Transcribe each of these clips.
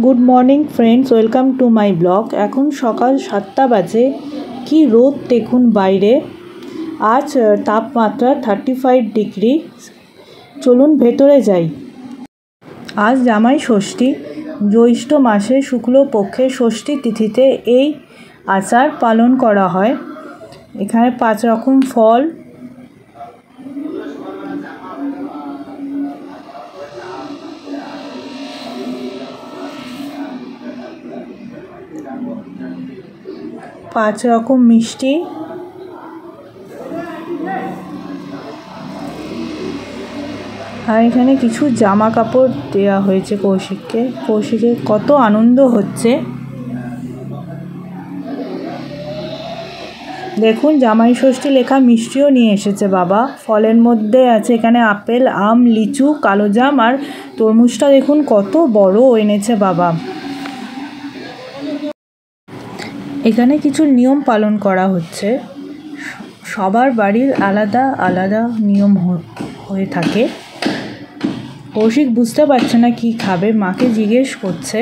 Good morning friends, welcome to my blog. এখন সকাল 7টা বাজে। কি রোদ দেখুন বাইরে। আজ তাপমাত্রা 35 ডিগ্রি। চলুন ভেতরে যাই। আজ জামাই ষষ্ঠী। জ্যৈষ্ঠ মাসে শুক্লপক্ষে ষষ্ঠী তিথিতে এই আচার পালন করা হয়। এখানে 5 রকম ফল, পাঁচ রকম মিষ্টি, আর এখানে কিছু জামা কাপড় দেওয়া হয়েছে কৌশিককে। কৌশিকের কত আনন্দ হচ্ছে। দেখুন, জামাই ষষ্ঠী লেখা মিষ্টিও নিয়ে এসেছে বাবা। ফলের মধ্যে আছে এখানে আপেল, আম, লিচু, কালোজাম, আর তরমুজটা দেখুন কত বড় এনেছে বাবা। এখানে কিছু নিয়ম পালন করা হচ্ছে। সবার বাড়ির আলাদা আলাদা নিয়ম হয়ে থাকে। কৌশিক বুঝতে পারছে না কি খাবে, মাকে জিজ্ঞেস করছে।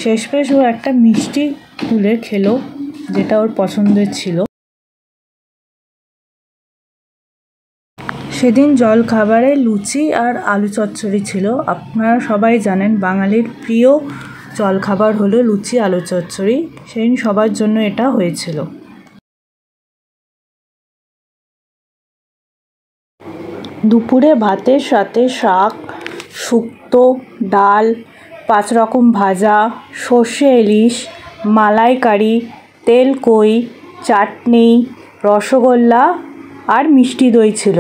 শেষমেশ ও একটা মিষ্টি তুলে খেলো, যেটা ওর পছন্দের ছিল। সেদিন জল খাবারে লুচি আর আলু চচ্চড়ি ছিল। আপনারা সবাই জানেন বাঙালির প্রিয় জলখাবার হলো লুচি আলু চচ্চড়ি। সেদিন সবার জন্য এটা হয়েছিল। দুপুরে ভাতের সাথে শাক, শুক্তো, ডাল, 5 রকম ভাজা, সর্ষে ইলিশ, মালাইকারি, তেল কই, চাটনি, রসগোল্লা আর মিষ্টি দই ছিল।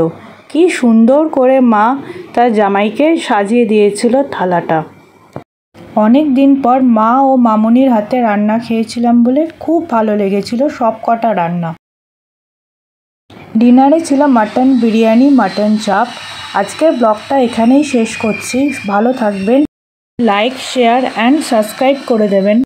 কি সুন্দর করে মা তার জামাইকে সাজিয়ে দিয়েছিল থালাটা। অনেক দিন পর মা ও মামুনির হাতে রান্না খেয়েছিলাম বলে খুব ভালো লেগেছিল সব কটা রান্না। ডিনারে ছিল মাটন বিরিয়ানি, মাটন চাপ। আজকের ব্লগটা এখানেই শেষ করছি। ভালো থাকবেন। লাইক, শেয়ার অ্যান্ড সাবস্ক্রাইব করে দেবেন।